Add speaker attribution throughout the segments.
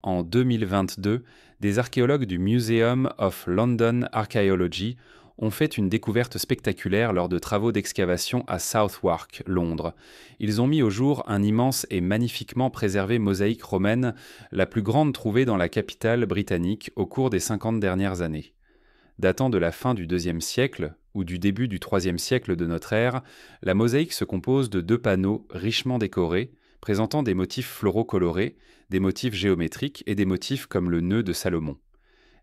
Speaker 1: En 2022, des archéologues du Museum of London Archaeology ont fait une découverte spectaculaire lors de travaux d'excavation à Southwark, Londres. Ils ont mis au jour un immense et magnifiquement préservé mosaïque romaine, la plus grande trouvée dans la capitale britannique au cours des 50 dernières années. Datant de la fin du IIe siècle ou du début du IIIe siècle de notre ère, la mosaïque se compose de deux panneaux richement décorés, présentant des motifs floraux colorés, des motifs géométriques et des motifs comme le nœud de Salomon.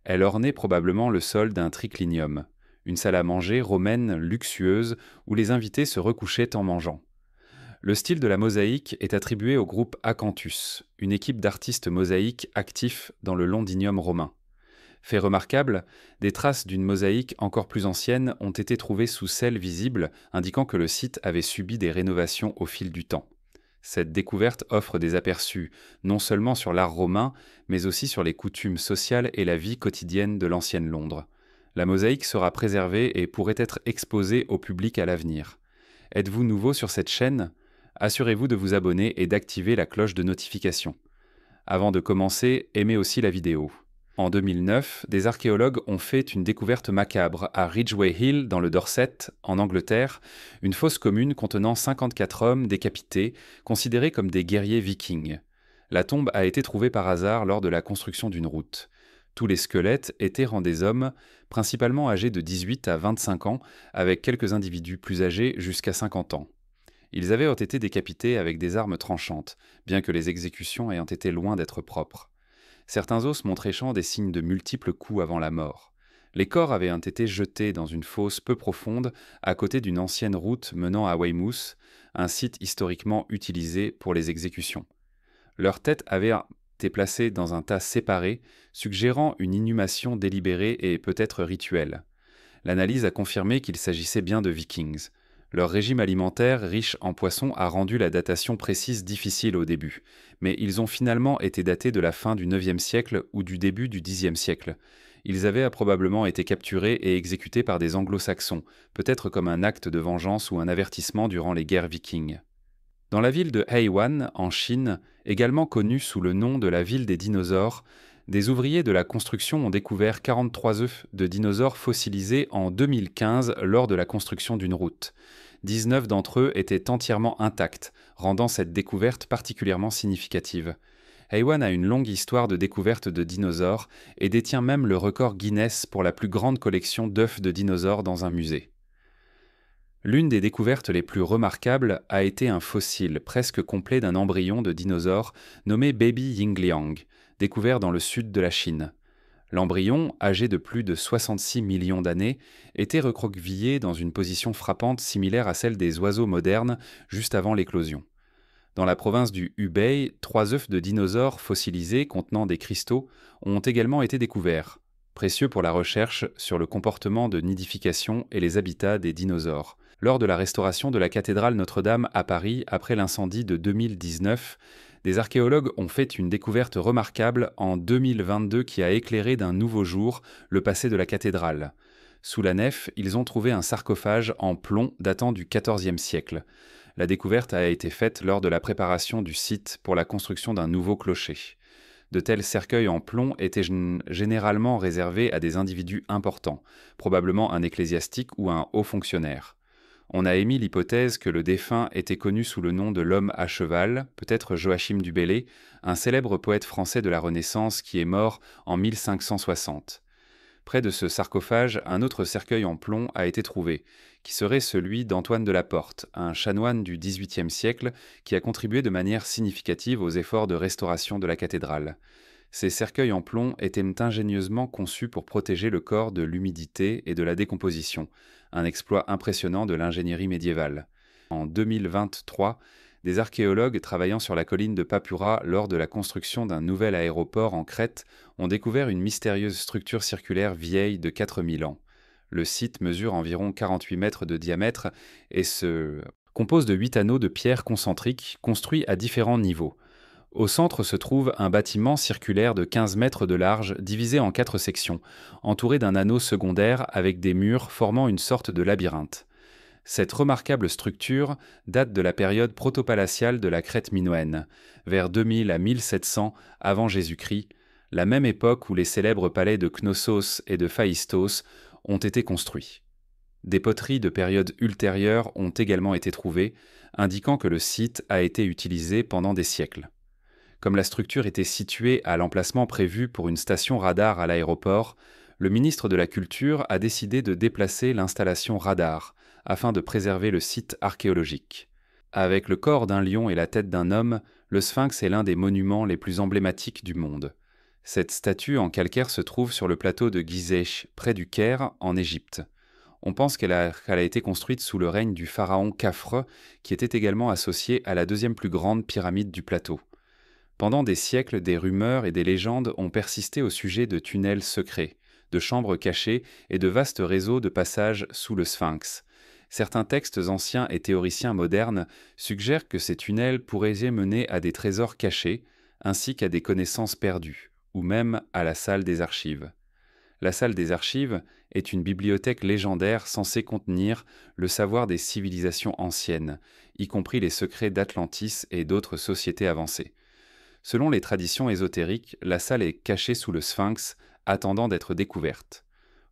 Speaker 1: Elle ornait probablement le sol d'un triclinium, une salle à manger romaine luxueuse où les invités se recouchaient en mangeant. Le style de la mosaïque est attribué au groupe Acanthus, une équipe d'artistes mosaïques actifs dans le Londinium romain. Fait remarquable, des traces d'une mosaïque encore plus ancienne ont été trouvées sous celles visibles, indiquant que le site avait subi des rénovations au fil du temps. Cette découverte offre des aperçus non seulement sur l'art romain, mais aussi sur les coutumes sociales et la vie quotidienne de l'ancienne Londres. La mosaïque sera préservée et pourrait être exposée au public à l'avenir. Êtes-vous nouveau sur cette chaîne ? Assurez-vous de vous abonner et d'activer la cloche de notification. Avant de commencer, aimez aussi la vidéo. En 2009, des archéologues ont fait une découverte macabre à Ridgeway Hill, dans le Dorset, en Angleterre, une fosse commune contenant 54 hommes décapités, considérés comme des guerriers vikings. La tombe a été trouvée par hasard lors de la construction d'une route. Tous les squelettes étaient des hommes, principalement âgés de 18 à 25 ans, avec quelques individus plus âgés jusqu'à 50 ans. Ils avaient été décapités avec des armes tranchantes, bien que les exécutions ayant été loin d'être propres. Certains os montraient des signes de multiples coups avant la mort. Les corps avaient été jetés dans une fosse peu profonde à côté d'une ancienne route menant à Weymouth, un site historiquement utilisé pour les exécutions. Leurs têtes avaient été placées dans un tas séparé, suggérant une inhumation délibérée et peut-être rituelle. L'analyse a confirmé qu'il s'agissait bien de Vikings. Leur régime alimentaire riche en poissons a rendu la datation précise difficile au début, mais ils ont finalement été datés de la fin du IXe siècle ou du début du Xe siècle. Ils avaient probablement été capturés et exécutés par des anglo-saxons, peut-être comme un acte de vengeance ou un avertissement durant les guerres vikings. Dans la ville de Heiwan, en Chine, également connue sous le nom de la ville des dinosaures, des ouvriers de la construction ont découvert 43 œufs de dinosaures fossilisés en 2015 lors de la construction d'une route. 19 d'entre eux étaient entièrement intacts, rendant cette découverte particulièrement significative. Heiwan a une longue histoire de découverte de dinosaures et détient même le record Guinness pour la plus grande collection d'œufs de dinosaures dans un musée. L'une des découvertes les plus remarquables a été un fossile presque complet d'un embryon de dinosaure nommé Baby Yingliang, découvert dans le sud de la Chine. L'embryon, âgé de plus de 66 millions d'années, était recroquevillé dans une position frappante similaire à celle des oiseaux modernes juste avant l'éclosion. Dans la province du Hubei, 3 œufs de dinosaures fossilisés contenant des cristaux ont également été découverts, précieux pour la recherche sur le comportement de nidification et les habitats des dinosaures. Lors de la restauration de la cathédrale Notre-Dame à Paris après l'incendie de 2019, des archéologues ont fait une découverte remarquable en 2022 qui a éclairé d'un nouveau jour le passé de la cathédrale. Sous la nef, ils ont trouvé un sarcophage en plomb datant du XIVe siècle. La découverte a été faite lors de la préparation du site pour la construction d'un nouveau clocher. De tels cercueils en plomb étaient généralement réservés à des individus importants, probablement un ecclésiastique ou un haut fonctionnaire. On a émis l'hypothèse que le défunt était connu sous le nom de l'homme à cheval, peut-être Joachim du Bellay, un célèbre poète français de la Renaissance qui est mort en 1560. Près de ce sarcophage, un autre cercueil en plomb a été trouvé, qui serait celui d'Antoine de la Porte, un chanoine du XVIIIe siècle qui a contribué de manière significative aux efforts de restauration de la cathédrale. Ces cercueils en plomb étaient ingénieusement conçus pour protéger le corps de l'humidité et de la décomposition, un exploit impressionnant de l'ingénierie médiévale. En 2023, des archéologues travaillant sur la colline de Papura lors de la construction d'un nouvel aéroport en Crète ont découvert une mystérieuse structure circulaire vieille de 4000 ans. Le site mesure environ 48 mètres de diamètre et se compose de 8 anneaux de pierre concentriques construits à différents niveaux. Au centre se trouve un bâtiment circulaire de 15 mètres de large divisé en 4 sections, entouré d'un anneau secondaire avec des murs formant une sorte de labyrinthe. Cette remarquable structure date de la période protopalatiale de la Crète minoenne, vers 2000 à 1700 avant Jésus-Christ, la même époque où les célèbres palais de Knossos et de Phaïstos ont été construits. Des poteries de périodes ultérieures ont également été trouvées, indiquant que le site a été utilisé pendant des siècles. Comme la structure était située à l'emplacement prévu pour une station radar à l'aéroport, le ministre de la Culture a décidé de déplacer l'installation radar afin de préserver le site archéologique. Avec le corps d'un lion et la tête d'un homme, le Sphinx est l'un des monuments les plus emblématiques du monde. Cette statue en calcaire se trouve sur le plateau de Gizeh, près du Caire, en Égypte. On pense qu'elle a été construite sous le règne du pharaon Khafre, qui était également associé à la deuxième plus grande pyramide du plateau. Pendant des siècles, des rumeurs et des légendes ont persisté au sujet de tunnels secrets, de chambres cachées et de vastes réseaux de passages sous le Sphinx. Certains textes anciens et théoriciens modernes suggèrent que ces tunnels pourraient mener à des trésors cachés, ainsi qu'à des connaissances perdues, ou même à la salle des archives. La salle des archives est une bibliothèque légendaire censée contenir le savoir des civilisations anciennes, y compris les secrets d'Atlantis et d'autres sociétés avancées. Selon les traditions ésotériques, la salle est cachée sous le Sphinx, attendant d'être découverte.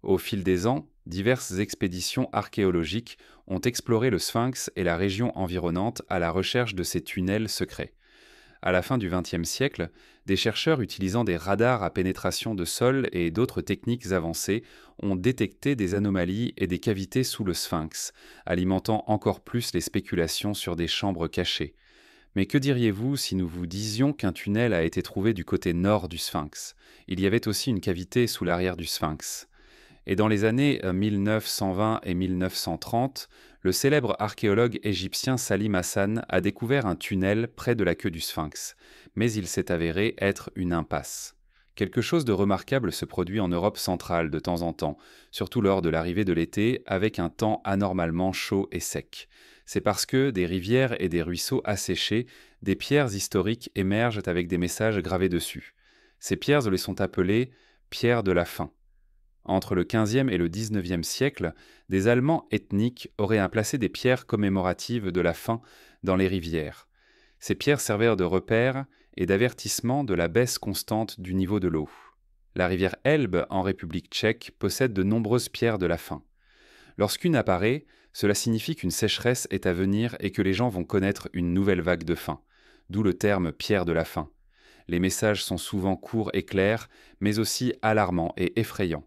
Speaker 1: Au fil des ans, diverses expéditions archéologiques ont exploré le Sphinx et la région environnante à la recherche de ces tunnels secrets. À la fin du XXe siècle, des chercheurs utilisant des radars à pénétration de sol et d'autres techniques avancées ont détecté des anomalies et des cavités sous le Sphinx, alimentant encore plus les spéculations sur des chambres cachées. Mais que diriez-vous si nous vous disions qu'un tunnel a été trouvé du côté nord du Sphinx? Il y avait aussi une cavité sous l'arrière du Sphinx. Et dans les années 1920 et 1930, le célèbre archéologue égyptien Salim Hassan a découvert un tunnel près de la queue du Sphinx, mais il s'est avéré être une impasse. Quelque chose de remarquable se produit en Europe centrale de temps en temps, surtout lors de l'arrivée de l'été, avec un temps anormalement chaud et sec. C'est parce que des rivières et des ruisseaux asséchés, des pierres historiques émergent avec des messages gravés dessus. Ces pierres les sont appelées « pierres de la faim ». Entre le XVe et le XIXe siècle, des Allemands ethniques auraient placé des pierres commémoratives de la faim dans les rivières. Ces pierres servirent de repères et d'avertissement de la baisse constante du niveau de l'eau. La rivière Elbe, en République tchèque, possède de nombreuses pierres de la faim. Lorsqu'une apparaît, cela signifie qu'une sécheresse est à venir et que les gens vont connaître une nouvelle vague de faim, d'où le terme « pierre de la faim ». Les messages sont souvent courts et clairs, mais aussi alarmants et effrayants.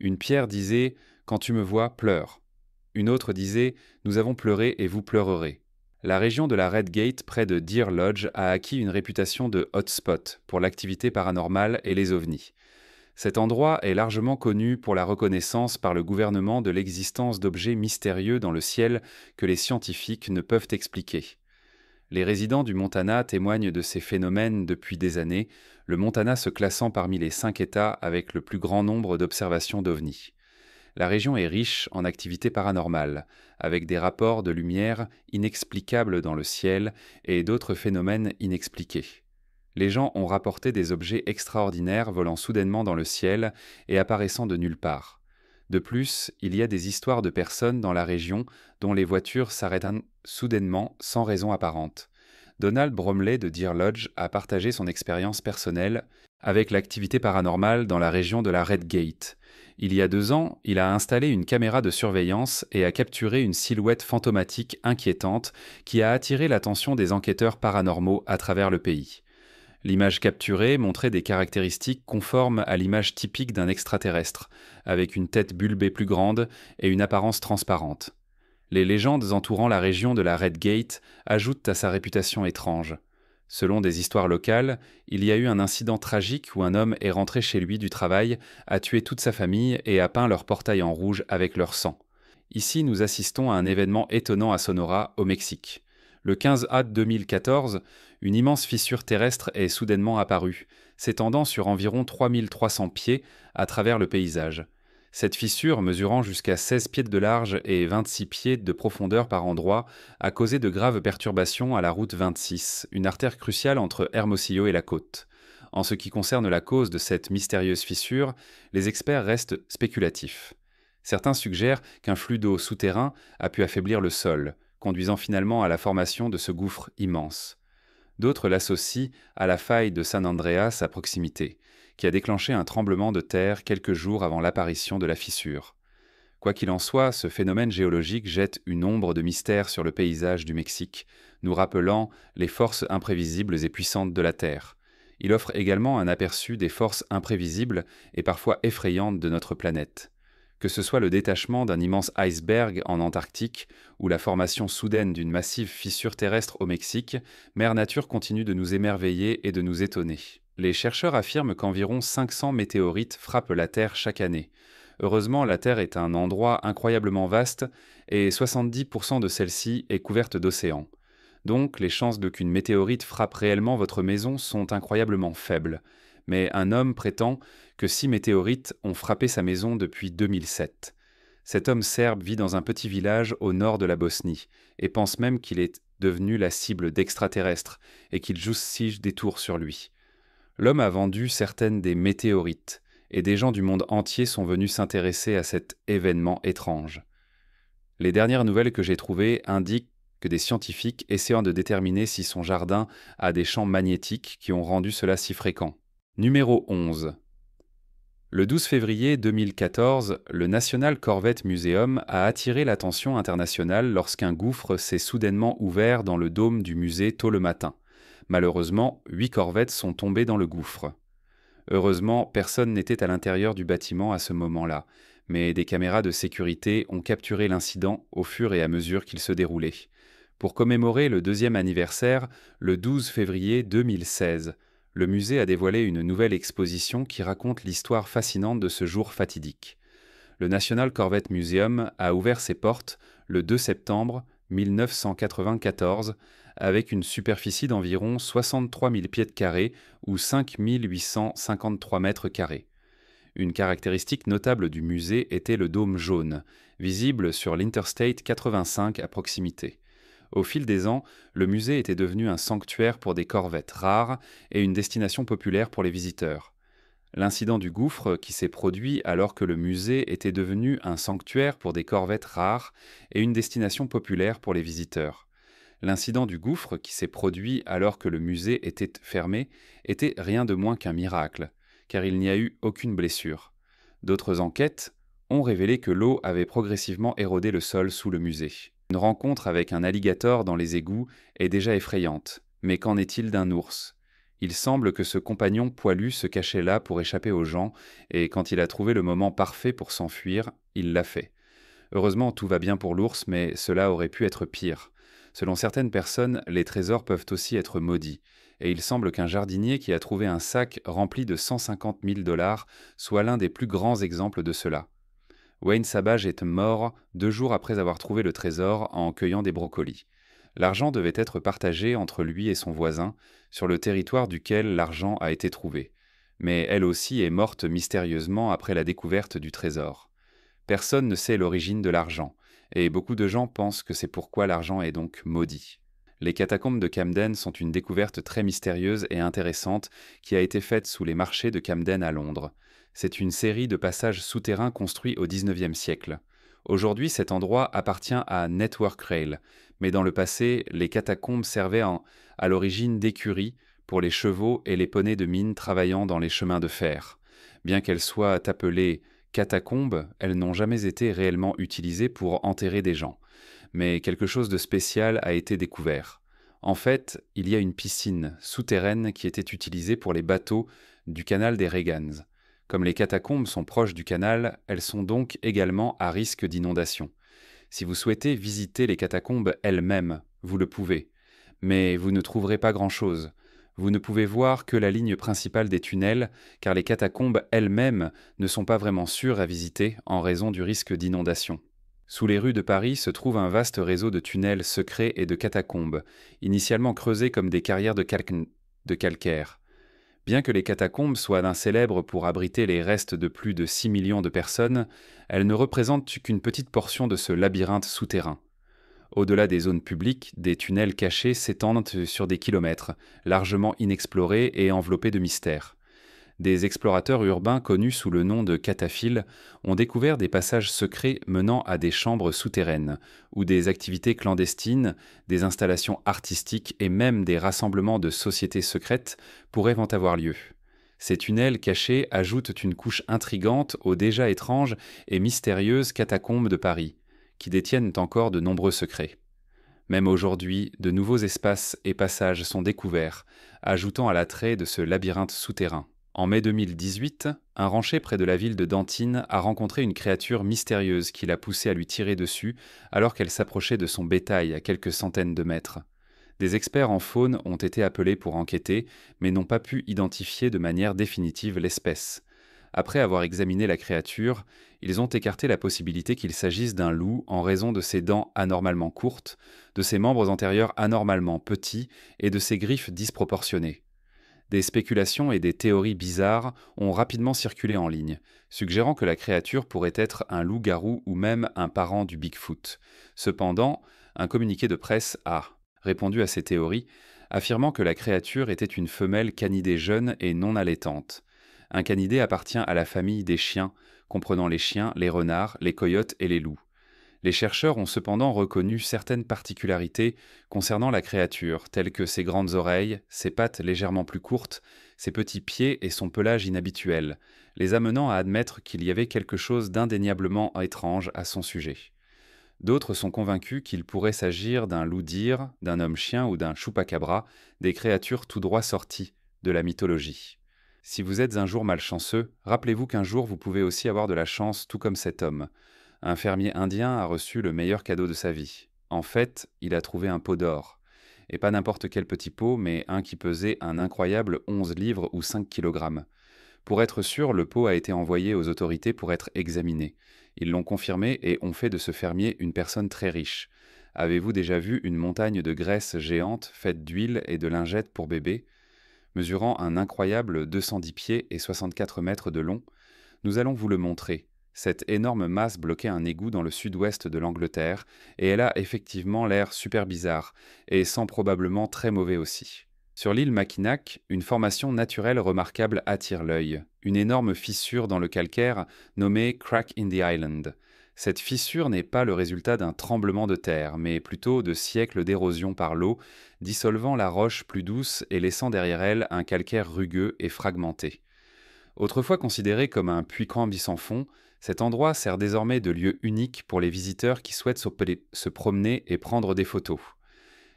Speaker 1: Une pierre disait « Quand tu me vois, pleure ». Une autre disait « Nous avons pleuré et vous pleurerez ». La région de la Red Gate, près de Deer Lodge, a acquis une réputation de hotspot pour l'activité paranormale et les ovnis. Cet endroit est largement connu pour la reconnaissance par le gouvernement de l'existence d'objets mystérieux dans le ciel que les scientifiques ne peuvent expliquer. Les résidents du Montana témoignent de ces phénomènes depuis des années, le Montana se classant parmi les 5 États avec le plus grand nombre d'observations d'ovnis. La région est riche en activités paranormales, avec des rapports de lumière inexplicables dans le ciel et d'autres phénomènes inexpliqués. Les gens ont rapporté des objets extraordinaires volant soudainement dans le ciel et apparaissant de nulle part. De plus, il y a des histoires de personnes dans la région dont les voitures s'arrêtent soudainement sans raison apparente. Donald Bromley de Deer Lodge a partagé son expérience personnelle avec l'activité paranormale dans la région de la Red Gate. Il y a 2 ans, il a installé une caméra de surveillance et a capturé une silhouette fantomatique inquiétante qui a attiré l'attention des enquêteurs paranormaux à travers le pays. L'image capturée montrait des caractéristiques conformes à l'image typique d'un extraterrestre, avec une tête bulbée plus grande et une apparence transparente. Les légendes entourant la région de la Red Gate ajoutent à sa réputation étrange. Selon des histoires locales, il y a eu un incident tragique où un homme est rentré chez lui du travail, a tué toute sa famille et a peint leur portail en rouge avec leur sang. Ici, nous assistons à un événement étonnant à Sonora, au Mexique. Le 15 août 2014, une immense fissure terrestre est soudainement apparue, s'étendant sur environ 3300 pieds à travers le paysage. Cette fissure, mesurant jusqu'à 16 pieds de large et 26 pieds de profondeur par endroit, a causé de graves perturbations à la route 26, une artère cruciale entre Hermosillo et la côte. En ce qui concerne la cause de cette mystérieuse fissure, les experts restent spéculatifs. Certains suggèrent qu'un flux d'eau souterrain a pu affaiblir le sol, conduisant finalement à la formation de ce gouffre immense. D'autres l'associent à la faille de San Andreas à proximité, qui a déclenché un tremblement de terre quelques jours avant l'apparition de la fissure. Quoi qu'il en soit, ce phénomène géologique jette une ombre de mystère sur le paysage du Mexique, nous rappelant les forces imprévisibles et puissantes de la Terre. Il offre également un aperçu des forces imprévisibles et parfois effrayantes de notre planète. Que ce soit le détachement d'un immense iceberg en Antarctique ou la formation soudaine d'une massive fissure terrestre au Mexique, Mère Nature continue de nous émerveiller et de nous étonner. Les chercheurs affirment qu'environ 500 météorites frappent la Terre chaque année. Heureusement, la Terre est un endroit incroyablement vaste et 70% de celle-ci est couverte d'océans. Donc, les chances de qu'une météorite frappe réellement votre maison sont incroyablement faibles. Mais un homme prétend que 6 météorites ont frappé sa maison depuis 2007. Cet homme serbe vit dans un petit village au nord de la Bosnie et pense même qu'il est devenu la cible d'extraterrestres et qu'ils jouent des tours sur lui. L'homme a vendu certaines des météorites et des gens du monde entier sont venus s'intéresser à cet événement étrange. Les dernières nouvelles que j'ai trouvées indiquent que des scientifiques essayant de déterminer si son jardin a des champs magnétiques qui ont rendu cela si fréquent. Numéro 11. Le 12 février 2014, le National Corvette Museum a attiré l'attention internationale lorsqu'un gouffre s'est soudainement ouvert dans le dôme du musée tôt le matin. Malheureusement, 8 corvettes sont tombées dans le gouffre. Heureusement, personne n'était à l'intérieur du bâtiment à ce moment-là, mais des caméras de sécurité ont capturé l'incident au fur et à mesure qu'il se déroulait. Pour commémorer le 2e anniversaire, le 12 février 2016, le musée a dévoilé une nouvelle exposition qui raconte l'histoire fascinante de ce jour fatidique. Le National Corvette Museum a ouvert ses portes le 2 septembre 1994 avec une superficie d'environ 63 000 pieds carrés ou 5 853 mètres carrés. Une caractéristique notable du musée était le dôme jaune, visible sur l'Interstate 85 à proximité. Au fil des ans, le musée était devenu un sanctuaire pour des corvettes rares et une destination populaire pour les visiteurs. L'incident du gouffre, qui s'est produit alors que le musée était devenu un sanctuaire pour des corvettes rares et une destination populaire pour les visiteurs. L'incident du gouffre, qui s'est produit alors que le musée était fermé, était rien de moins qu'un miracle, car il n'y a eu aucune blessure. D'autres enquêtes ont révélé que l'eau avait progressivement érodé le sol sous le musée. Une rencontre avec un alligator dans les égouts est déjà effrayante, mais qu'en est-il d'un ours ? Il semble que ce compagnon poilu se cachait là pour échapper aux gens, et quand il a trouvé le moment parfait pour s'enfuir, il l'a fait. Heureusement, tout va bien pour l'ours, mais cela aurait pu être pire. Selon certaines personnes, les trésors peuvent aussi être maudits, et il semble qu'un jardinier qui a trouvé un sac rempli de 150 000 $ soit l'un des plus grands exemples de cela. Wayne Savage est mort 2 jours après avoir trouvé le trésor en cueillant des brocolis. L'argent devait être partagé entre lui et son voisin, sur le territoire duquel l'argent a été trouvé. Mais elle aussi est morte mystérieusement après la découverte du trésor. Personne ne sait l'origine de l'argent, et beaucoup de gens pensent que c'est pourquoi l'argent est donc maudit. Les catacombes de Camden sont une découverte très mystérieuse et intéressante qui a été faite sous les marchés de Camden à Londres. C'est une série de passages souterrains construits au XIXe siècle. Aujourd'hui, cet endroit appartient à Network Rail, mais dans le passé, les catacombes servaient à l'origine d'écuries pour les chevaux et les poneys de mine travaillant dans les chemins de fer. Bien qu'elles soient appelées catacombes, elles n'ont jamais été réellement utilisées pour enterrer des gens. Mais quelque chose de spécial a été découvert. En fait, il y a une piscine souterraine qui était utilisée pour les bateaux du canal des Regans. Comme les catacombes sont proches du canal, elles sont donc également à risque d'inondation. Si vous souhaitez visiter les catacombes elles-mêmes, vous le pouvez. Mais vous ne trouverez pas grand-chose. Vous ne pouvez voir que la ligne principale des tunnels, car les catacombes elles-mêmes ne sont pas vraiment sûres à visiter en raison du risque d'inondation. Sous les rues de Paris se trouve un vaste réseau de tunnels secrets et de catacombes, initialement creusés comme des carrières de calcaire. Bien que les catacombes soient célèbres pour abriter les restes de plus de 6 millions de personnes, elles ne représentent qu'une petite portion de ce labyrinthe souterrain. Au-delà des zones publiques, des tunnels cachés s'étendent sur des kilomètres, largement inexplorés et enveloppés de mystères. Des explorateurs urbains connus sous le nom de cataphiles ont découvert des passages secrets menant à des chambres souterraines, où des activités clandestines, des installations artistiques et même des rassemblements de sociétés secrètes pourraient en avoir lieu. Ces tunnels cachés ajoutent une couche intrigante aux déjà étranges et mystérieuses catacombes de Paris, qui détiennent encore de nombreux secrets. Même aujourd'hui, de nouveaux espaces et passages sont découverts, ajoutant à l'attrait de ce labyrinthe souterrain. En mai 2018, un rancher près de la ville de Dantine a rencontré une créature mystérieuse qui l'a poussé à lui tirer dessus alors qu'elle s'approchait de son bétail à quelques centaines de mètres. Des experts en faune ont été appelés pour enquêter, mais n'ont pas pu identifier de manière définitive l'espèce. Après avoir examiné la créature, ils ont écarté la possibilité qu'il s'agisse d'un loup en raison de ses dents anormalement courtes, de ses membres antérieurs anormalement petits et de ses griffes disproportionnées. Des spéculations et des théories bizarres ont rapidement circulé en ligne, suggérant que la créature pourrait être un loup-garou ou même un parent du Bigfoot. Cependant, un communiqué de presse a répondu à ces théories, affirmant que la créature était une femelle canidée jeune et non allaitante. Un canidé appartient à la famille des chiens, comprenant les chiens, les renards, les coyotes et les loups. Les chercheurs ont cependant reconnu certaines particularités concernant la créature, telles que ses grandes oreilles, ses pattes légèrement plus courtes, ses petits pieds et son pelage inhabituel, les amenant à admettre qu'il y avait quelque chose d'indéniablement étrange à son sujet. D'autres sont convaincus qu'il pourrait s'agir d'un loup-dire, d'un homme-chien ou d'un chupacabra, des créatures tout droit sorties de la mythologie. Si vous êtes un jour malchanceux, rappelez-vous qu'un jour vous pouvez aussi avoir de la chance tout comme cet homme. Un fermier indien a reçu le meilleur cadeau de sa vie. En fait, il a trouvé un pot d'or. Et pas n'importe quel petit pot, mais un qui pesait un incroyable 11 livres ou 5 kilogrammes. Pour être sûr, le pot a été envoyé aux autorités pour être examiné. Ils l'ont confirmé et ont fait de ce fermier une personne très riche. Avez-vous déjà vu une montagne de graisse géante faite d'huile et de lingettes pour bébés, mesurant un incroyable 210 pieds et 64 mètres de long? Nous allons vous le montrer. Cette énorme masse bloquait un égout dans le sud-ouest de l'Angleterre, et elle a effectivement l'air super bizarre, et sent probablement très mauvais aussi. Sur l'île Mackinac, une formation naturelle remarquable attire l'œil, une énorme fissure dans le calcaire nommée Crack in the Island. Cette fissure n'est pas le résultat d'un tremblement de terre, mais plutôt de siècles d'érosion par l'eau, dissolvant la roche plus douce et laissant derrière elle un calcaire rugueux et fragmenté. Autrefois considéré comme un puits-camp sans fond, cet endroit sert désormais de lieu unique pour les visiteurs qui souhaitent se promener et prendre des photos.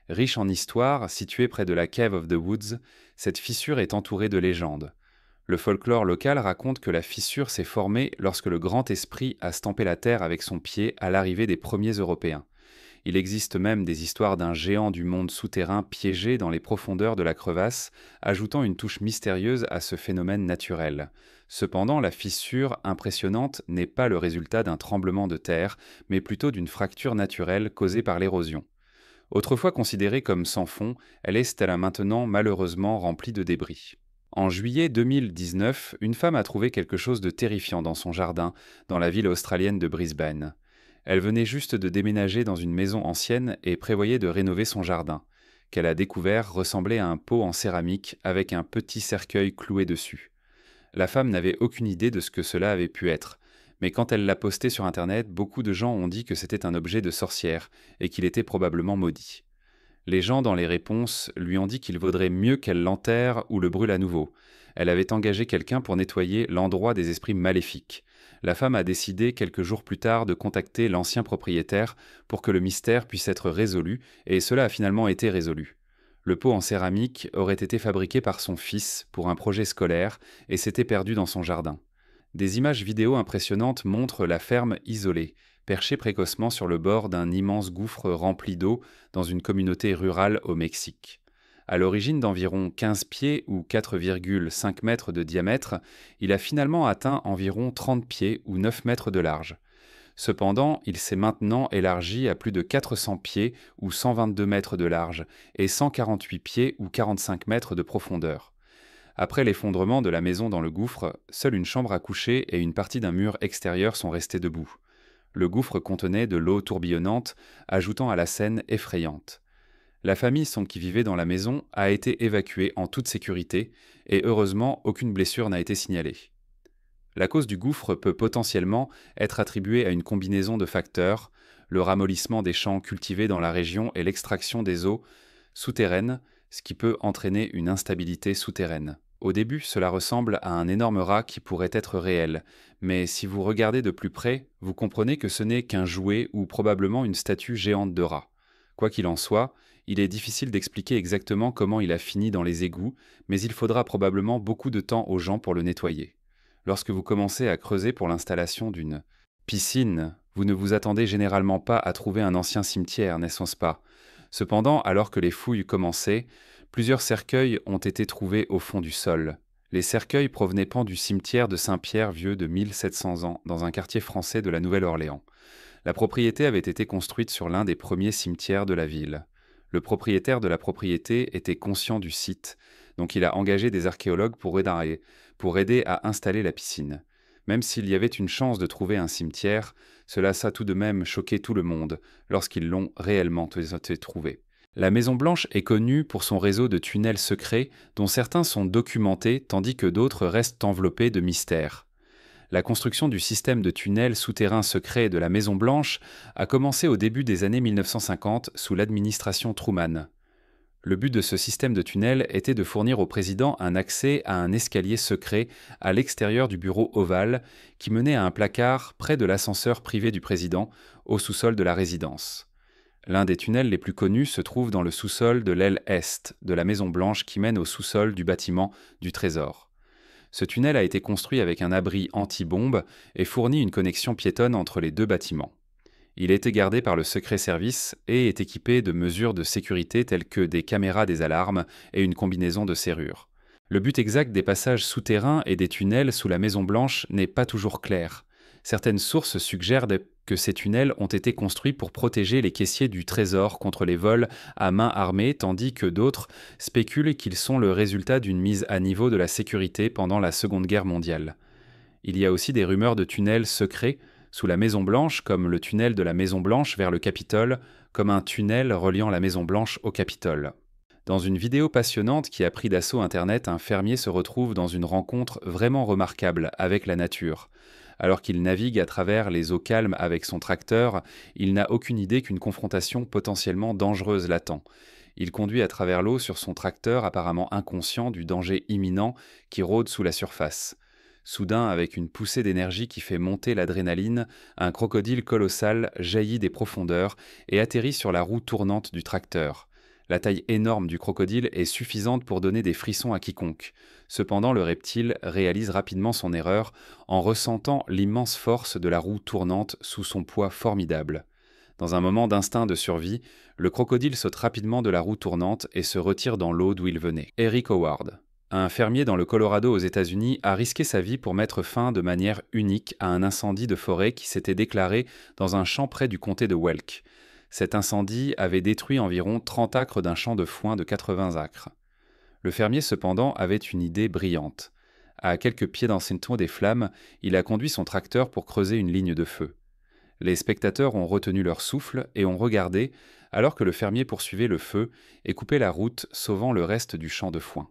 Speaker 1: Riche en histoire, située près de la Cave of the Woods, cette fissure est entourée de légendes. Le folklore local raconte que la fissure s'est formée lorsque le Grand Esprit a stampé la terre avec son pied à l'arrivée des premiers Européens. Il existe même des histoires d'un géant du monde souterrain piégé dans les profondeurs de la crevasse, ajoutant une touche mystérieuse à ce phénomène naturel. Cependant, la fissure impressionnante n'est pas le résultat d'un tremblement de terre, mais plutôt d'une fracture naturelle causée par l'érosion. Autrefois considérée comme sans fond, elle est maintenant malheureusement remplie de débris. En juillet 2019, une femme a trouvé quelque chose de terrifiant dans son jardin, dans la ville australienne de Brisbane. Elle venait juste de déménager dans une maison ancienne et prévoyait de rénover son jardin, qu'elle a découvert ressemblait à un pot en céramique avec un petit cercueil cloué dessus. La femme n'avait aucune idée de ce que cela avait pu être, mais quand elle l'a posté sur Internet, beaucoup de gens ont dit que c'était un objet de sorcière et qu'il était probablement maudit. Les gens dans les réponses lui ont dit qu'il vaudrait mieux qu'elle l'enterre ou le brûle à nouveau. Elle avait engagé quelqu'un pour nettoyer l'endroit des esprits maléfiques. La femme a décidé quelques jours plus tard de contacter l'ancien propriétaire pour que le mystère puisse être résolu, et cela a finalement été résolu. Le pot en céramique aurait été fabriqué par son fils pour un projet scolaire et s'était perdu dans son jardin. Des images vidéo impressionnantes montrent la ferme isolée, perchée précocement sur le bord d'un immense gouffre rempli d'eau dans une communauté rurale au Mexique. À l'origine d'environ 15 pieds ou 4,5 mètres de diamètre, il a finalement atteint environ 30 pieds ou 9 mètres de large. Cependant, il s'est maintenant élargi à plus de 400 pieds ou 122 mètres de large et 148 pieds ou 45 mètres de profondeur. Après l'effondrement de la maison dans le gouffre, seule une chambre à coucher et une partie d'un mur extérieur sont restés debout. Le gouffre contenait de l'eau tourbillonnante, ajoutant à la scène effrayante. La famille Song qui vivait dans la maison a été évacuée en toute sécurité et heureusement aucune blessure n'a été signalée. La cause du gouffre peut potentiellement être attribuée à une combinaison de facteurs, le ramollissement des champs cultivés dans la région et l'extraction des eaux souterraines, ce qui peut entraîner une instabilité souterraine. Au début, cela ressemble à un énorme rat qui pourrait être réel, mais si vous regardez de plus près, vous comprenez que ce n'est qu'un jouet ou probablement une statue géante de rat. Quoi qu'il en soit, il est difficile d'expliquer exactement comment il a fini dans les égouts, mais il faudra probablement beaucoup de temps aux gens pour le nettoyer. Lorsque vous commencez à creuser pour l'installation d'une piscine, vous ne vous attendez généralement pas à trouver un ancien cimetière, n'est-ce pas? Cependant, alors que les fouilles commençaient, plusieurs cercueils ont été trouvés au fond du sol. Les cercueils provenaient du cimetière de Saint-Pierre vieux de 1700 ans, dans un quartier français de la Nouvelle-Orléans. La propriété avait été construite sur l'un des premiers cimetières de la ville. Le propriétaire de la propriété était conscient du site, donc il a engagé des archéologues pour aider à installer la piscine. Même s'il y avait une chance de trouver un cimetière, cela a tout de même choqué tout le monde lorsqu'ils l'ont réellement trouvé. La Maison-Blanche est connue pour son réseau de tunnels secrets dont certains sont documentés tandis que d'autres restent enveloppés de mystères. La construction du système de tunnels souterrains secrets de la Maison-Blanche a commencé au début des années 1950 sous l'administration Truman. Le but de ce système de tunnels était de fournir au président un accès à un escalier secret à l'extérieur du bureau ovale qui menait à un placard près de l'ascenseur privé du président au sous-sol de la résidence. L'un des tunnels les plus connus se trouve dans le sous-sol de l'aile est de la Maison-Blanche qui mène au sous-sol du bâtiment du Trésor. Ce tunnel a été construit avec un abri anti-bombe et fournit une connexion piétonne entre les deux bâtiments. Il a été gardé par le Secret Service et est équipé de mesures de sécurité telles que des caméras des alarmes et une combinaison de serrures. Le but exact des passages souterrains et des tunnels sous la Maison-Blanche n'est pas toujours clair. Certaines sources suggèrent que ces tunnels ont été construits pour protéger les caissiers du Trésor contre les vols à main armée, tandis que d'autres spéculent qu'ils sont le résultat d'une mise à niveau de la sécurité pendant la Seconde Guerre mondiale. Il y a aussi des rumeurs de tunnels secrets sous la Maison-Blanche, comme le tunnel de la Maison-Blanche vers le Capitole, comme un tunnel reliant la Maison-Blanche au Capitole. Dans une vidéo passionnante qui a pris d'assaut Internet, un fermier se retrouve dans une rencontre vraiment remarquable avec la nature. Alors qu'il navigue à travers les eaux calmes avec son tracteur, il n'a aucune idée qu'une confrontation potentiellement dangereuse l'attend. Il conduit à travers l'eau sur son tracteur apparemment inconscient du danger imminent qui rôde sous la surface. Soudain, avec une poussée d'énergie qui fait monter l'adrénaline, un crocodile colossal jaillit des profondeurs et atterrit sur la roue tournante du tracteur. La taille énorme du crocodile est suffisante pour donner des frissons à quiconque. Cependant, le reptile réalise rapidement son erreur en ressentant l'immense force de la roue tournante sous son poids formidable. Dans un moment d'instinct de survie, le crocodile saute rapidement de la roue tournante et se retire dans l'eau d'où il venait. Eric Howard. Un fermier dans le Colorado aux États-Unis a risqué sa vie pour mettre fin de manière unique à un incendie de forêt qui s'était déclaré dans un champ près du comté de Welk. Cet incendie avait détruit environ 30 acres d'un champ de foin de 80 acres. Le fermier, cependant, avait une idée brillante. À quelques pieds d'ancienneté des flammes, il a conduit son tracteur pour creuser une ligne de feu. Les spectateurs ont retenu leur souffle et ont regardé alors que le fermier poursuivait le feu et coupait la route, sauvant le reste du champ de foin.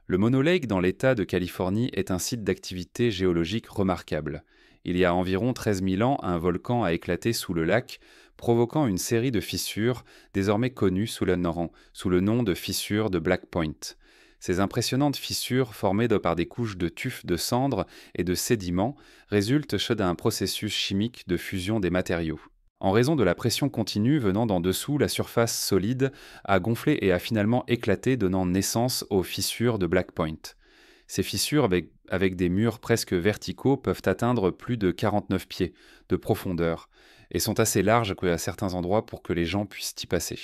Speaker 1: Le Mono Lake dans l'État de Californie est un site d'activité géologique remarquable. Il y a environ 13 000 ans, un volcan a éclaté sous le lac, provoquant une série de fissures désormais connues sous le nom de fissures de Black Point. Ces impressionnantes fissures, formées par des couches de tufs de cendres et de sédiments, résultent d'un processus chimique de fusion des matériaux. En raison de la pression continue venant d'en dessous, la surface solide a gonflé et a finalement éclaté, donnant naissance aux fissures de Black Point. Ces fissures, avec des murs presque verticaux, peuvent atteindre plus de 49 pieds de profondeur et sont assez larges à certains endroits pour que les gens puissent y passer.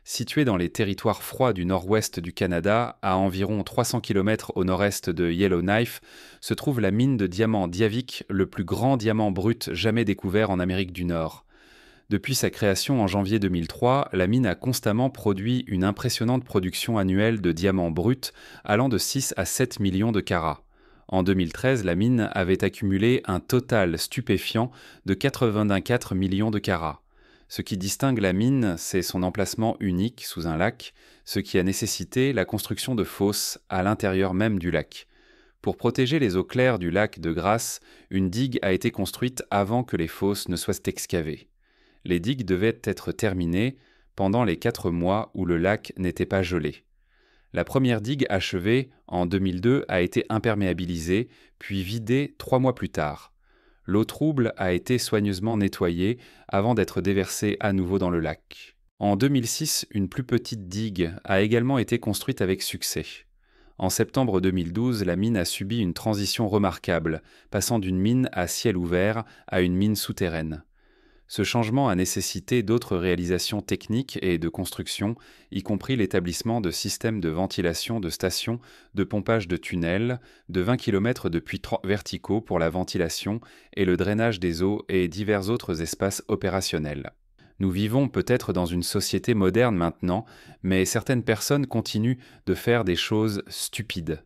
Speaker 1: Située dans les territoires froids du nord-ouest du Canada, à environ 300 km au nord-est de Yellowknife, se trouve la mine de diamant Diavik, le plus grand diamant brut jamais découvert en Amérique du Nord. Depuis sa création en janvier 2003, la mine a constamment produit une impressionnante production annuelle de diamants bruts allant de 6 à 7 millions de carats. En 2013, la mine avait accumulé un total stupéfiant de 84 millions de carats. Ce qui distingue la mine, c'est son emplacement unique sous un lac, ce qui a nécessité la construction de fosses à l'intérieur même du lac. Pour protéger les eaux claires du lac de Grasse, une digue a été construite avant que les fosses ne soient excavées. Les digues devaient être terminées pendant les 4 mois où le lac n'était pas gelé. La première digue achevée, en 2002, a été imperméabilisée, puis vidée 3 mois plus tard. L'eau trouble a été soigneusement nettoyée avant d'être déversée à nouveau dans le lac. En 2006, une plus petite digue a également été construite avec succès. En septembre 2012, la mine a subi une transition remarquable, passant d'une mine à ciel ouvert à une mine souterraine. Ce changement a nécessité d'autres réalisations techniques et de construction, y compris l'établissement de systèmes de ventilation de stations, de pompage de tunnels, de 20 km de puits verticaux pour la ventilation et le drainage des eaux et divers autres espaces opérationnels. Nous vivons peut-être dans une société moderne maintenant, mais certaines personnes continuent de faire des choses stupides.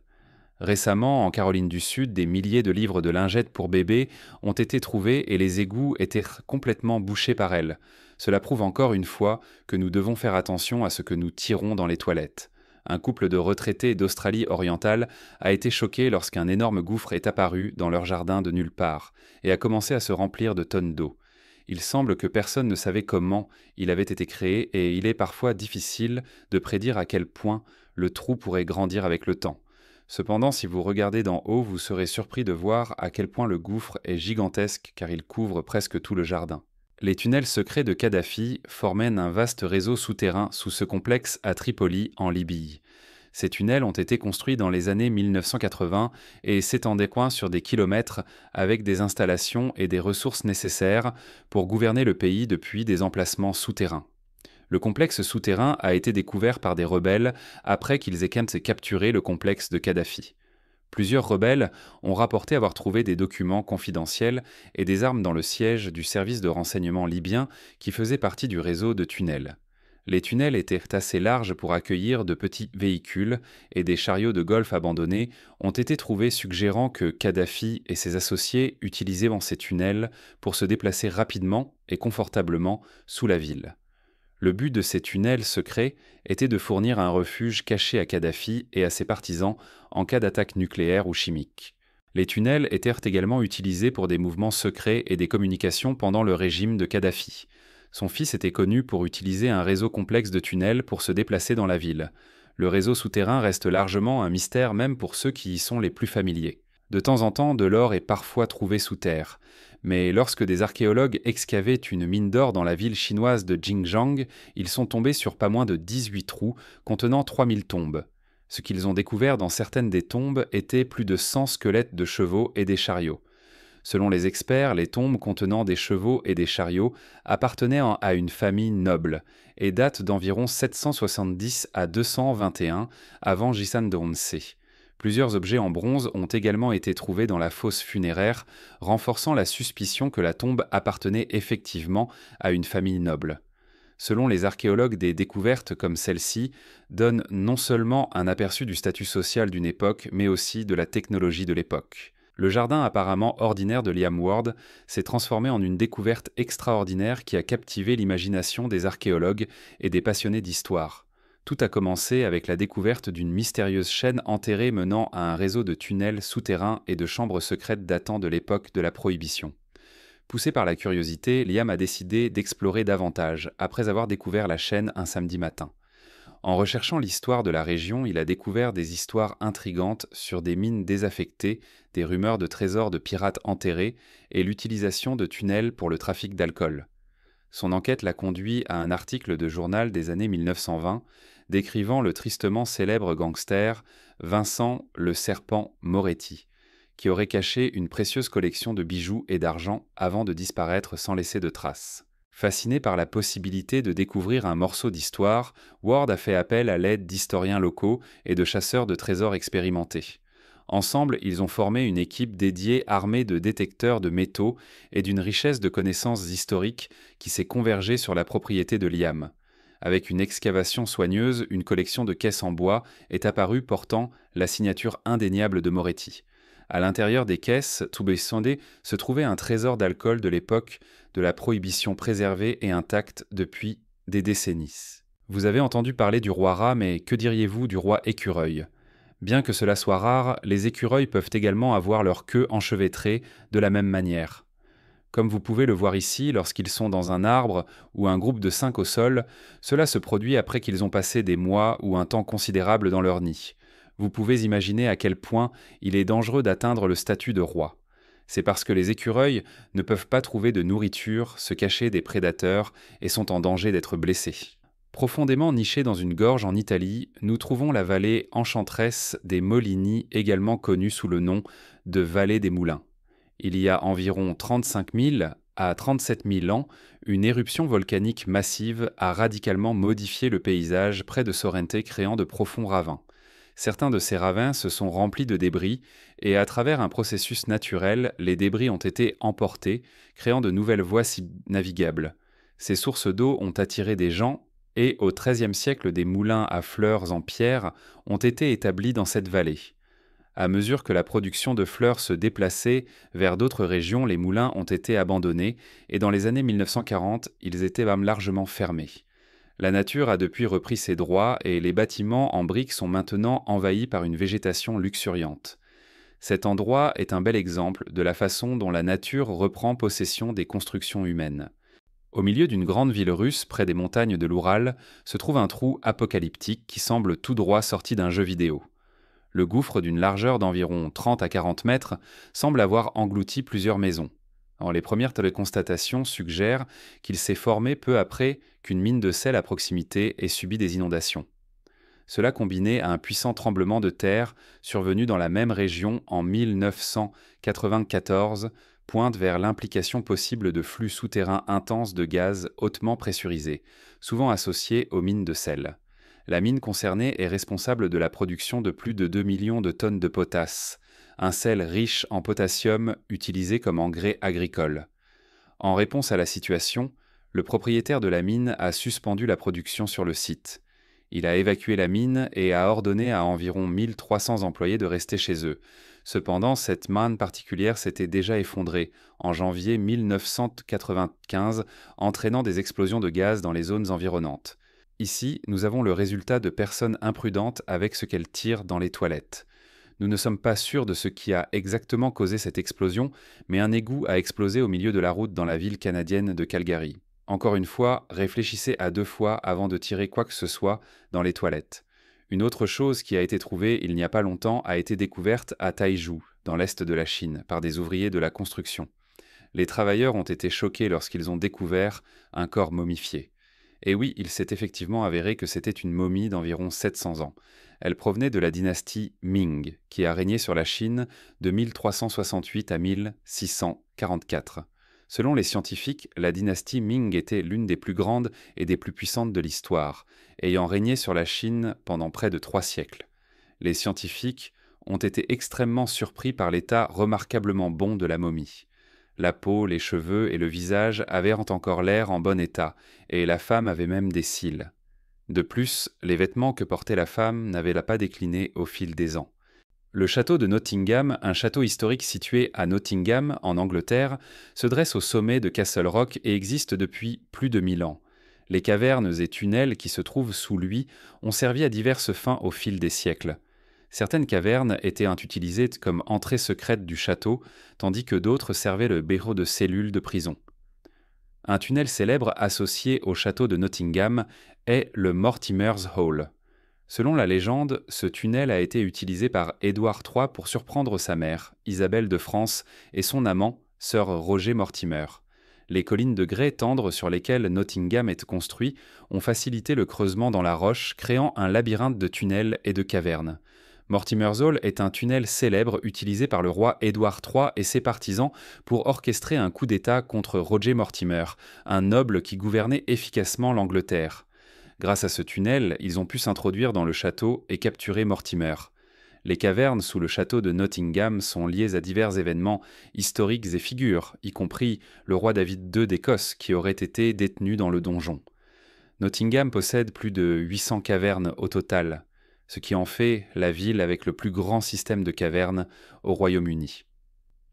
Speaker 1: Récemment, en Caroline du Sud, des milliers de livres de lingettes pour bébés ont été trouvés et les égouts étaient complètement bouchés par elles. Cela prouve encore une fois que nous devons faire attention à ce que nous tirons dans les toilettes. Un couple de retraités d'Australie orientale a été choqué lorsqu'un énorme gouffre est apparu dans leur jardin de nulle part et a commencé à se remplir de tonnes d'eau. Il semble que personne ne savait comment il avait été créé et il est parfois difficile de prédire à quel point le trou pourrait grandir avec le temps. Cependant, si vous regardez d'en haut, vous serez surpris de voir à quel point le gouffre est gigantesque car il couvre presque tout le jardin. Les tunnels secrets de Kadhafi formaient un vaste réseau souterrain sous ce complexe à Tripoli, en Libye. Ces tunnels ont été construits dans les années 1980 et s'étendaient sur des kilomètres avec des installations et des ressources nécessaires pour gouverner le pays depuis des emplacements souterrains. Le complexe souterrain a été découvert par des rebelles après qu'ils aient capturé le complexe de Kadhafi. Plusieurs rebelles ont rapporté avoir trouvé des documents confidentiels et des armes dans le siège du service de renseignement libyen qui faisait partie du réseau de tunnels. Les tunnels étaient assez larges pour accueillir de petits véhicules et des chariots de golf abandonnés ont été trouvés suggérant que Kadhafi et ses associés utilisaient ces tunnels pour se déplacer rapidement et confortablement sous la ville. Le but de ces tunnels secrets était de fournir un refuge caché à Kadhafi et à ses partisans en cas d'attaque nucléaire ou chimique. Les tunnels étaient également utilisés pour des mouvements secrets et des communications pendant le régime de Kadhafi. Son fils était connu pour utiliser un réseau complexe de tunnels pour se déplacer dans la ville. Le réseau souterrain reste largement un mystère même pour ceux qui y sont les plus familiers. De temps en temps, de l'or est parfois trouvé sous terre. Mais lorsque des archéologues excavaient une mine d'or dans la ville chinoise de Xinjiang, ils sont tombés sur pas moins de 18 trous contenant 3000 tombes. Ce qu'ils ont découvert dans certaines des tombes étaient plus de 100 squelettes de chevaux et des chariots. Selon les experts, les tombes contenant des chevaux et des chariots appartenaient à une famille noble et datent d'environ 770 à 221 avant J-Dongse. Plusieurs objets en bronze ont également été trouvés dans la fosse funéraire, renforçant la suspicion que la tombe appartenait effectivement à une famille noble. Selon les archéologues, des découvertes comme celle-ci donnent non seulement un aperçu du statut social d'une époque, mais aussi de la technologie de l'époque. Le jardin apparemment ordinaire de Liam Ward s'est transformé en une découverte extraordinaire qui a captivé l'imagination des archéologues et des passionnés d'histoire. Tout a commencé avec la découverte d'une mystérieuse chaîne enterrée menant à un réseau de tunnels souterrains et de chambres secrètes datant de l'époque de la Prohibition. Poussé par la curiosité, Liam a décidé d'explorer davantage, après avoir découvert la chaîne un samedi matin. En recherchant l'histoire de la région, il a découvert des histoires intrigantes sur des mines désaffectées, des rumeurs de trésors de pirates enterrés et l'utilisation de tunnels pour le trafic d'alcool. Son enquête l'a conduit à un article de journal des années 1920 décrivant le tristement célèbre gangster Vincent le Serpent Moretti, qui aurait caché une précieuse collection de bijoux et d'argent avant de disparaître sans laisser de traces. Fasciné par la possibilité de découvrir un morceau d'histoire, Ward a fait appel à l'aide d'historiens locaux et de chasseurs de trésors expérimentés. Ensemble, ils ont formé une équipe dédiée armée de détecteurs de métaux et d'une richesse de connaissances historiques qui s'est convergée sur la propriété de Liam. Avec une excavation soigneuse, une collection de caisses en bois est apparue portant la signature indéniable de Moretti. À l'intérieur des caisses Tubesonde se trouvait un trésor d'alcool de l'époque de la prohibition préservé et intacte depuis des décennies. Vous avez entendu parler du roi rat, mais que diriez-vous du roi écureuil? Bien que cela soit rare, les écureuils peuvent également avoir leur queue enchevêtrée de la même manière. Comme vous pouvez le voir ici, lorsqu'ils sont dans un arbre ou un groupe de 5 au sol, cela se produit après qu'ils ont passé des mois ou un temps considérable dans leur nid. Vous pouvez imaginer à quel point il est dangereux d'atteindre le statut de roi. C'est parce que les écureuils ne peuvent pas trouver de nourriture, se cacher des prédateurs et sont en danger d'être blessés. Profondément nichée dans une gorge en Italie, nous trouvons la vallée enchanteresse des Molini, également connue sous le nom de vallée des Moulins. Il y a environ 35 000 à 37 000 ans, une éruption volcanique massive a radicalement modifié le paysage près de Sorrente, créant de profonds ravins. Certains de ces ravins se sont remplis de débris et à travers un processus naturel, les débris ont été emportés, créant de nouvelles voies navigables. Ces sources d'eau ont attiré des gens et au XIIIe siècle, des moulins à fleurs en pierre ont été établis dans cette vallée. À mesure que la production de fleurs se déplaçait vers d'autres régions, les moulins ont été abandonnés et dans les années 1940, ils étaient même largement fermés. La nature a depuis repris ses droits et les bâtiments en briques sont maintenant envahis par une végétation luxuriante. Cet endroit est un bel exemple de la façon dont la nature reprend possession des constructions humaines. Au milieu d'une grande ville russe, près des montagnes de l'Oural, se trouve un trou apocalyptique qui semble tout droit sorti d'un jeu vidéo. Le gouffre d'une largeur d'environ 30 à 40 mètres semble avoir englouti plusieurs maisons. Alors, les premières constatations suggèrent qu'il s'est formé peu après qu'une mine de sel à proximité ait subi des inondations. Cela combiné à un puissant tremblement de terre survenu dans la même région en 1994 pointe vers l'implication possible de flux souterrains intenses de gaz hautement pressurisés, souvent associés aux mines de sel. La mine concernée est responsable de la production de plus de 2 millions de tonnes de potasse, un sel riche en potassium utilisé comme engrais agricole. En réponse à la situation, le propriétaire de la mine a suspendu la production sur le site. Il a évacué la mine et a ordonné à environ 1300 employés de rester chez eux. Cependant, cette manne particulière s'était déjà effondrée en janvier 1995, entraînant des explosions de gaz dans les zones environnantes. Ici, nous avons le résultat de personnes imprudentes avec ce qu'elles tirent dans les toilettes. Nous ne sommes pas sûrs de ce qui a exactement causé cette explosion, mais un égout a explosé au milieu de la route dans la ville canadienne de Calgary. Encore une fois, réfléchissez à 2 fois avant de tirer quoi que ce soit dans les toilettes. Une autre chose qui a été trouvée il n'y a pas longtemps a été découverte à Taizhou, dans l'est de la Chine, par des ouvriers de la construction. Les travailleurs ont été choqués lorsqu'ils ont découvert un corps momifié. Et oui, il s'est effectivement avéré que c'était une momie d'environ 700 ans. Elle provenait de la dynastie Ming, qui a régné sur la Chine de 1368 à 1644. Selon les scientifiques, la dynastie Ming était l'une des plus grandes et des plus puissantes de l'histoire, ayant régné sur la Chine pendant près de 3 siècles. Les scientifiques ont été extrêmement surpris par l'état remarquablement bon de la momie. La peau, les cheveux et le visage avaient encore l'air en bon état, et la femme avait même des cils. De plus, les vêtements que portait la femme n'avaient pas décliné au fil des ans. Le château de Nottingham, un château historique situé à Nottingham, en Angleterre, se dresse au sommet de Castle Rock et existe depuis plus de 1000 ans. Les cavernes et tunnels qui se trouvent sous lui ont servi à diverses fins au fil des siècles. Certaines cavernes étaient utilisées comme entrée secrète du château, tandis que d'autres servaient le bureau de cellule de prison. Un tunnel célèbre associé au château de Nottingham est le Mortimer's Hall. Selon la légende, ce tunnel a été utilisé par Édouard III pour surprendre sa mère, Isabelle de France, et son amant, Sir Roger Mortimer. Les collines de grès tendres sur lesquelles Nottingham est construit ont facilité le creusement dans la roche, créant un labyrinthe de tunnels et de cavernes. Mortimer's Hall est un tunnel célèbre utilisé par le roi Édouard III et ses partisans pour orchestrer un coup d'État contre Roger Mortimer, un noble qui gouvernait efficacement l'Angleterre. Grâce à ce tunnel, ils ont pu s'introduire dans le château et capturer Mortimer. Les cavernes sous le château de Nottingham sont liées à divers événements historiques et figures, y compris le roi David II d'Écosse qui aurait été détenu dans le donjon. Nottingham possède plus de 800 cavernes au total. ce qui en fait la ville avec le plus grand système de cavernes au Royaume-Uni.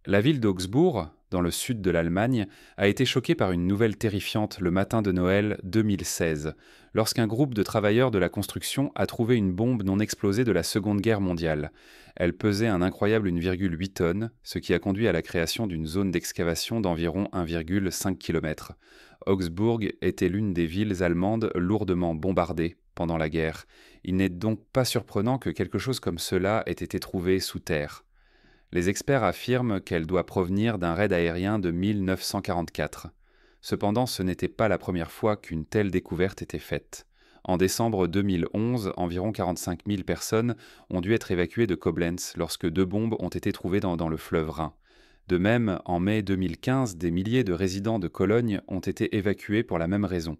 Speaker 1: La ville d'Augsbourg, dans le sud de l'Allemagne, a été choquée par une nouvelle terrifiante le matin de Noël 2016, lorsqu'un groupe de travailleurs de la construction a trouvé une bombe non explosée de la Seconde Guerre mondiale. Elle pesait un incroyable 1,8 tonnes, ce qui a conduit à la création d'une zone d'excavation d'environ 1,5 km. Augsbourg était l'une des villes allemandes lourdement bombardées pendant la guerre. Il n'est donc pas surprenant que quelque chose comme cela ait été trouvé sous terre. Les experts affirment qu'elle doit provenir d'un raid aérien de 1944. Cependant, ce n'était pas la première fois qu'une telle découverte était faite. En décembre 2011, environ 45 000 personnes ont dû être évacuées de Koblenz lorsque 2 bombes ont été trouvées dans le fleuve Rhin. De même, en mai 2015, des milliers de résidents de Cologne ont été évacués pour la même raison.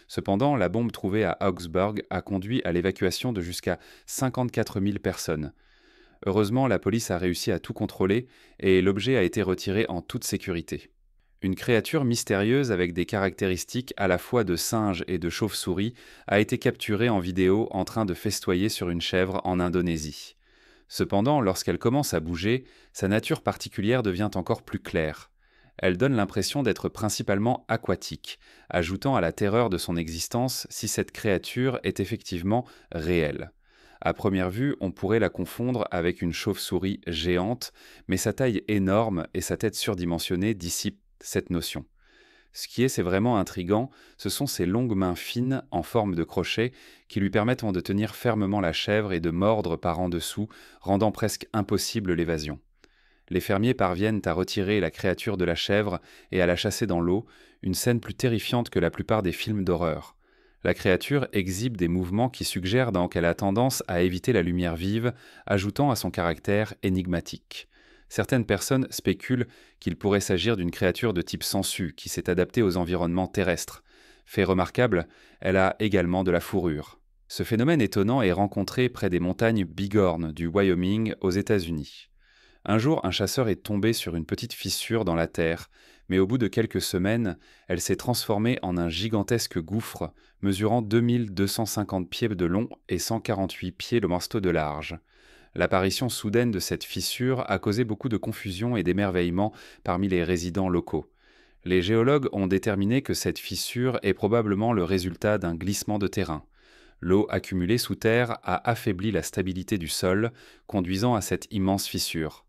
Speaker 1: Cependant, la bombe trouvée à Augsburg a conduit à l'évacuation de jusqu'à 54 000 personnes. Heureusement, la police a réussi à tout contrôler et l'objet a été retiré en toute sécurité. Une créature mystérieuse avec des caractéristiques à la fois de singe et de chauve-souris a été capturée en vidéo en train de festoyer sur une chèvre en Indonésie. Cependant, lorsqu'elle commence à bouger, sa nature particulière devient encore plus claire. Elle donne l'impression d'être principalement aquatique, ajoutant à la terreur de son existence si cette créature est effectivement réelle. À première vue, on pourrait la confondre avec une chauve-souris géante, mais sa taille énorme et sa tête surdimensionnée dissipent cette notion. C'est vraiment intriguant, ce sont ses longues mains fines en forme de crochet qui lui permettent de tenir fermement la chèvre et de mordre par en dessous, rendant presque impossible l'évasion. Les fermiers parviennent à retirer la créature de la chèvre et à la chasser dans l'eau, une scène plus terrifiante que la plupart des films d'horreur. La créature exhibe des mouvements qui suggèrent qu'elle a tendance à éviter la lumière vive, ajoutant à son caractère énigmatique. Certaines personnes spéculent qu'il pourrait s'agir d'une créature de type sangsue qui s'est adaptée aux environnements terrestres. Fait remarquable, elle a également de la fourrure. Ce phénomène étonnant est rencontré près des montagnes Bighorn du Wyoming aux États-Unis. Un jour, un chasseur est tombé sur une petite fissure dans la terre, mais au bout de quelques semaines, elle s'est transformée en un gigantesque gouffre mesurant 2250 pieds de long et 148 pieds de morceau de large. L'apparition soudaine de cette fissure a causé beaucoup de confusion et d'émerveillement parmi les résidents locaux. Les géologues ont déterminé que cette fissure est probablement le résultat d'un glissement de terrain. L'eau accumulée sous terre a affaibli la stabilité du sol, conduisant à cette immense fissure.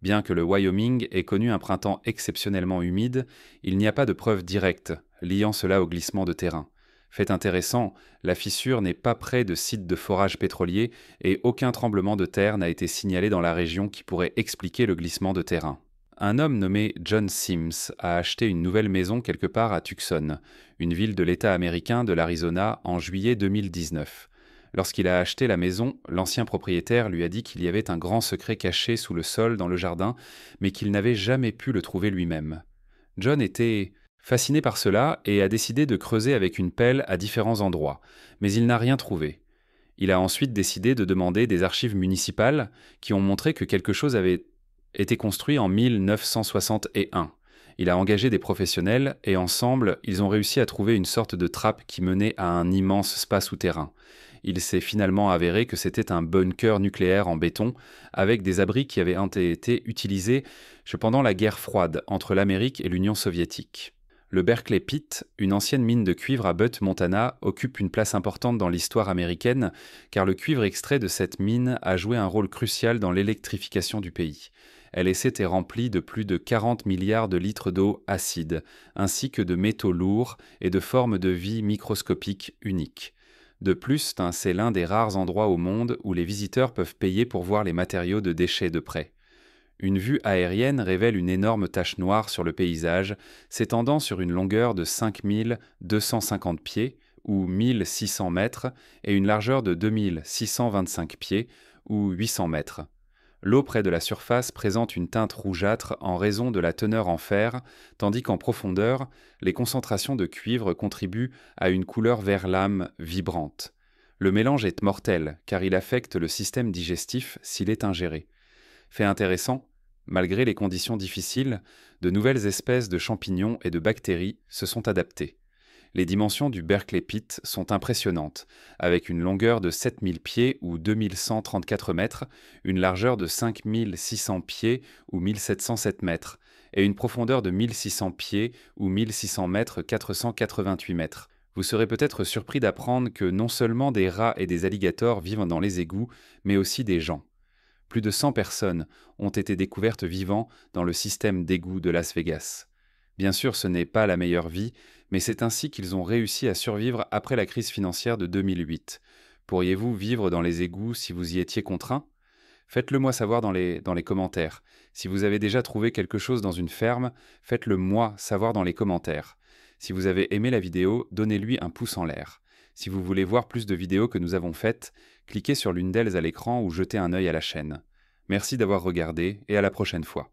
Speaker 1: Bien que le Wyoming ait connu un printemps exceptionnellement humide, il n'y a pas de preuve directe liant cela au glissement de terrain. Fait intéressant, la fissure n'est pas près de sites de forage pétrolier et aucun tremblement de terre n'a été signalé dans la région qui pourrait expliquer le glissement de terrain. Un homme nommé John Sims a acheté une nouvelle maison quelque part à Tucson, une ville de l'État américain de l'Arizona, en juillet 2019. Lorsqu'il a acheté la maison, l'ancien propriétaire lui a dit qu'il y avait un grand secret caché sous le sol dans le jardin, mais qu'il n'avait jamais pu le trouver lui-même. John était fasciné par cela et a décidé de creuser avec une pelle à différents endroits, mais il n'a rien trouvé. Il a ensuite décidé de demander des archives municipales qui ont montré que quelque chose avait été construit en 1961. Il a engagé des professionnels et ensemble, ils ont réussi à trouver une sorte de trappe qui menait à un immense spa souterrain. Il s'est finalement avéré que c'était un bunker nucléaire en béton avec des abris qui avaient été utilisés pendant la guerre froide entre l'Amérique et l'Union soviétique. Le Berkeley Pit, une ancienne mine de cuivre à Butte, Montana, occupe une place importante dans l'histoire américaine car le cuivre extrait de cette mine a joué un rôle crucial dans l'électrification du pays. Elle était remplie de plus de 40 milliards de litres d'eau acide, ainsi que de métaux lourds et de formes de vie microscopiques uniques. De plus, c'est l'un des rares endroits au monde où les visiteurs peuvent payer pour voir les matériaux de déchets de près. Une vue aérienne révèle une énorme tache noire sur le paysage, s'étendant sur une longueur de 5250 pieds, ou 1600 mètres, et une largeur de 2625 pieds, ou 800 mètres. L'eau près de la surface présente une teinte rougeâtre en raison de la teneur en fer, tandis qu'en profondeur, les concentrations de cuivre contribuent à une couleur vert lame vibrante. Le mélange est mortel car il affecte le système digestif s'il est ingéré. Fait intéressant, malgré les conditions difficiles, de nouvelles espèces de champignons et de bactéries se sont adaptées. Les dimensions du Berkeley Pit sont impressionnantes, avec une longueur de 7000 pieds ou 2134 mètres, une largeur de 5600 pieds ou 1707 mètres, et une profondeur de 1600 pieds ou 1600 mètres 488 mètres. Vous serez peut-être surpris d'apprendre que non seulement des rats et des alligators vivent dans les égouts, mais aussi des gens. Plus de 100 personnes ont été découvertes vivant dans le système d'égouts de Las Vegas. Bien sûr, ce n'est pas la meilleure vie, mais c'est ainsi qu'ils ont réussi à survivre après la crise financière de 2008. Pourriez-vous vivre dans les égouts si vous y étiez contraint? Faites-le moi savoir dans les commentaires. Si vous avez déjà trouvé quelque chose dans une ferme, faites-le moi savoir dans les commentaires. Si vous avez aimé la vidéo, donnez-lui un pouce en l'air. Si vous voulez voir plus de vidéos que nous avons faites, cliquez sur l'une d'elles à l'écran ou jetez un œil à la chaîne. Merci d'avoir regardé et à la prochaine fois.